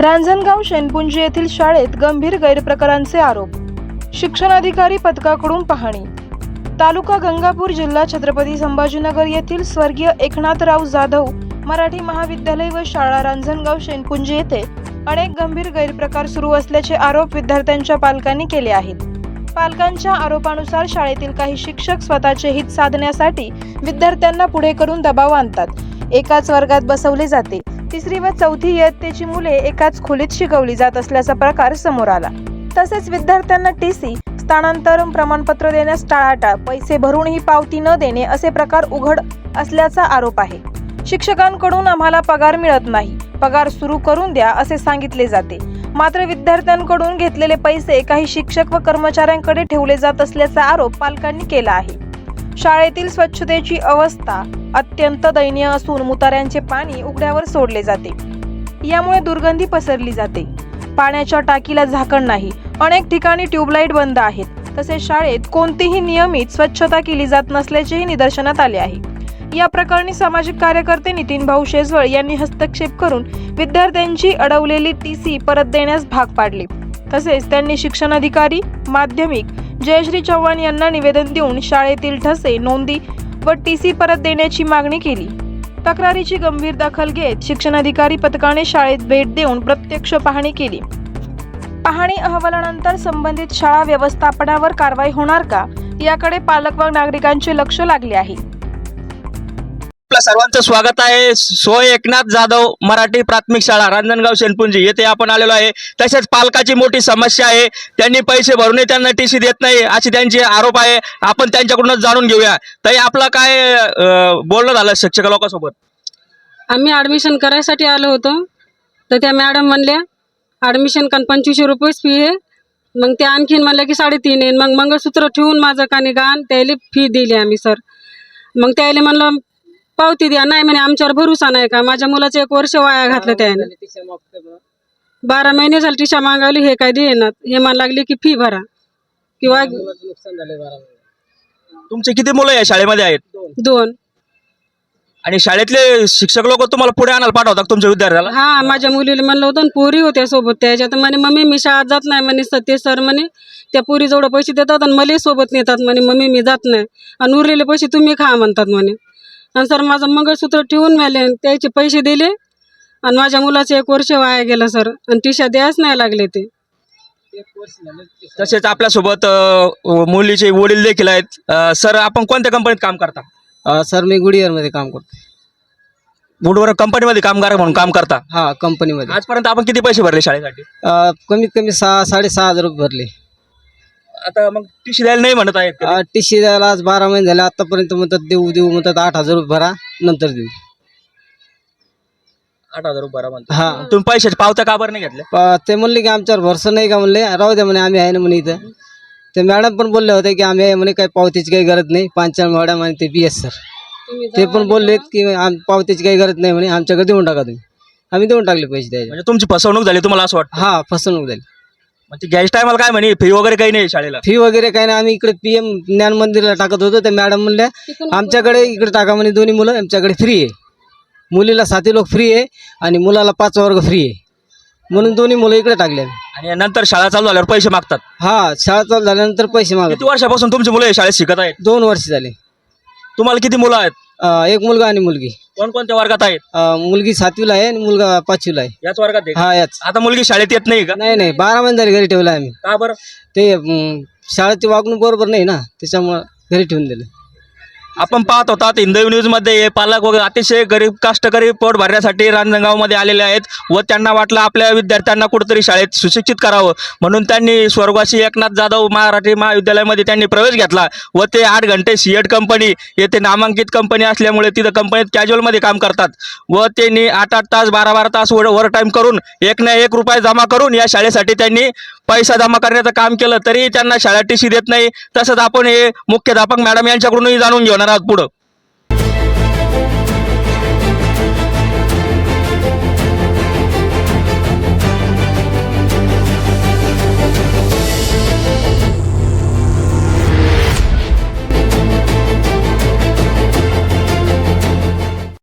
रांजणगाव शेनपुंजी येथील शाळेत गंभीर गैरप्रकारांचे आरोप. शिक्षणाधिकारी पथकाकडून पाहणी. तालुका गंगापूर, जिल्हा छत्रपती संभाजीनगर येथील स्वर्गीय एकनाथराव जाधव मराठी महाविद्यालय व शाळा रांजणगाव शेनपुंजी येथे अनेक गंभीर गैरप्रकार सुरू असल्याचे आरोप विद्यार्थ्यांच्या पालकांनी केले आहेत. पालकांच्या आरोपानुसार शाळेतील काही शिक्षक स्वतःचे हित साधण्यासाठी विद्यार्थ्यांना पुढे करून दबाव आणतात. एकाच वर्गात बसवले जाते. तिसरी व चौथी इयत्तेची मुले एकाच खोलीत शिकवली जात असल्याचा प्रकार समोर आला. तसेच विद्यार्थ्यांना टीसी, स्थानांतरण प्रमाणपत्र देण्यास टाळाटाळ, पैसे भरूनही पावती न देणे असे प्रकार उघड असल्याचा आरोप आहे. शिक्षकांकडून आम्हाला पगार मिळत नाही, पगार सुरू करून द्या असे सांगितले जाते. मात्र विद्यार्थ्यांकडून घेतलेले पैसे काही शिक्षक व कर्मचाऱ्यांकडे ठेवले जात असल्याचा आरोप पालकांनी केला आहे. शाळेतील स्वच्छतेची अवस्था अत्यंत दयनीय असून मुताऱ्यांचे पाणी उघड्यावर सोडले जाते. यामुळे दुर्गंधी पसरली जाते. पाण्याच्या टाकीला झाकण नाही. अनेक ठिकाणी ट्यूबलाईट बंद आहेत. तसेच शाळेत कोणतीही नियमित स्वच्छता केली जात नसल्याचेही निदर्शनात आले आहे. या प्रकरणी सामाजिक कार्यकर्ते नितीन भाऊ शेजवळ यांनी हस्तक्षेप करून विद्यार्थ्यांची अडवलेली टीसी परत देण्यास भाग पाडले. तसेच त्यांनी शिक्षणाधिकारी माध्यमिक जयश्री चव्हाण यांना निवेदन देऊन शाळेतील ठसे, नोंदी व टीसी परत देण्याची मागणी केली. तक्रारीची गंभीर दखल घेत शिक्षणाधिकारी पथकाने शाळेत भेट देऊन प्रत्यक्ष पाहणी केली. पाहणी अहवालानंतर संबंधित शाळा व्यवस्थापनावर कारवाई होणार का याकडे पालक व नागरिकांचे लक्ष लागले आहे. आपल्या सर्वांचं स्वागत आहे. सोय एकनाथ जाधव मराठी प्राथमिक शाळा रांजणगाव शेनपुंजी येथे आपण आलेलो आहे. तसेच पालकाची मोठी समस्या आहे. त्यांनी पैसे भरूनही त्यांना टीसी देत नाही अशी त्यांचे आरोप आहे. आपण त्यांच्याकडूनच जाणून घेऊया. ताई, आपलं काय बोलणं झालं शिक्षक लोकांसोबत? आम्ही ॲडमिशन करायसाठी आलो होतो, तर त्या मॅडम म्हणल्या ॲडमिशन का 2500 रुपये फी आहे. मग त्या आणखीन म्हणल्या की 3.5 आहे. मग मंगळसूत्र ठेवून माझं कानी गाण त्याला फी दिली आम्ही सर. मग त्याला म्हणलं पावती द्या. नाही म्हणे आमच्यावर भरोसा नाही का. माझ्या मुलाचं 1 वर्ष वाया घातलं त्याने. 12 महिने झाले टिशा मागावली, हे काय देणार. हे म्हणायला लागले की फी भरा किंवा तुमचे किती मुलं या शाळेमध्ये आहेत? 2. आणि शाळेतले शिक्षक लोक तुम्हाला पुढे आणायला पाठवतात तुमच्या विद्यार्थ्याला? हा, माझ्या मुलीला म्हणलं होतं, पोरी होत्या सोबत त्याच्यात. म्हणे मम्मी मी शाळेत जात नाही म्हणे. ते सर म्हणे त्या पोरी जेवढं पैसे देतात आणि मला सोबत नेतात म्हणे. मम्मी मी जात नाही आणि उरलेले पैसे तुम्ही खा म्हणतात म्हणे. आणि सर माझं मंगळसूत्र ठेवून मिळाले, त्याचे पैसे दिले आणि माझ्या मुलाचं 1 वर्ष वाया गेलं सर. आणि टीशा द्यायच नाही लागले ते. तसेच आपल्यासोबत मुलीचे वडील देखील आहेत. सर, आपण कोणत्या कंपनीत काम करता? सर मी गुडियरमध्ये काम करतो. वुडवर कंपनीमध्ये कामगार म्हणून काम करता? हा, कंपनीमध्ये. आजपर्यंत आपण किती पैसे भरले शाळेसाठी? कमीत कमी 6-6.5 रुपये भरले. आता मग टीसी द्यायला नाही म्हणत आहेत का? टीसी द्यायला आज 12 महिने झाले. आतापर्यंत म्हणतात देऊ म्हणतात 8,000 रुपये भरा नंतर देऊ. 8,000 रुपये भरा म्हणतात. हा, तुम्ही पैशाचे पावत्या का बरं नाही घेतल्या? ते म्हणले की आमच्यावर भरोसा नाही का. म्हणले राहू द्या म्हणे, आम्ही आहे ना म्हणे इथं. ते मॅडम पण बोलले होते की आम्ही आहे म्हणे, काही पावतीची काही गरज नाही. 5 मॅडम आणि ते BS सर ते पण बोललेत की पावतीची काही गरज नाही म्हणे, आमच्याकडे देऊन टाका तुम्ही. आम्ही देऊन टाकले पैसे द्यायचे. म्हणजे तुमची फसवणूक झाली तुम्हाला असं वाटतं? हा, फसवणूक झाली. म्हणजे गॅस टायमाला काय म्हणे फी वगैरे काही नाही शाळेला? फी वगैरे काही नाही. आम्ही इकडे PM ज्ञान मंदिरला टाकत होतो. त्या मॅडम म्हणल्या आमच्याकडे इकडे टाका म्हणे. दोन्ही मुलं आमच्याकडे फ्री आहे. मुलीला 7 लोक फ्री आहे आणि मुलाला 5 वर्ग फ्री आहे. म्हणून दोन्ही मुलं इकडे टाकले. आणि नंतर शाळा चालू झाल्यावर पैसे मागतात? हा, शाळा चालू झाल्यानंतर पैसे मागतात. किती वर्षापासून तुमची मुलं शाळेत शिकत आहेत? 2 वर्ष झाले. तुम्हाला किती मुलं आहेत? 1 मुलगा आणि मुलगी. कोणत्या वर्गात आहेत? मुलगी 7वीला आहे आणि मुलगा 5वीला आहे. याच वर्गात आहे? हा, याच. आता मुलगी शाळेत येत नाही का? नाही 12 महिने झाले घरी ठेवला आम्ही. का बरं? ते शाळेची वागणूक बरोबर नाही ना, त्याच्यामुळे घरी ठेवून दिलं. आपण पाहत होतात हिंदवी न्यूज मध्ये पालक वगैरे अतिशय गरीब कष्टकरी पोट भरण्यासाठी रांजणगाव मध्ये आलेले आहेत व त्यांना वाटलं आपल्या विद्यार्थ्यांना कुठेतरी शाळेत सुशिक्षित करावं म्हणून त्यांनी स्वर्गवासी एकनाथ जाधव मराठी महाविद्यालयामध्ये त्यांनी प्रवेश घेतला व ते 8 घंटे सीएट कंपनी येथे नामांकित कंपनी असल्यामुळे तिथं कंपनीत कॅज्युअलमध्ये काम करतात व त्यांनी 8-8 तास 12-12 तास ओव्हर टाईम करून 1 ना 1 रुपया जमा करून या शाळेसाठी त्यांनी पैसा जमा करण्याचं काम केलं तरी त्यांना शाळा टीसी देत नाही. तसंच आपण हे मुख्याध्यापक मॅडम यांच्याकडूनही जाणून घेणार आहोत पुढं.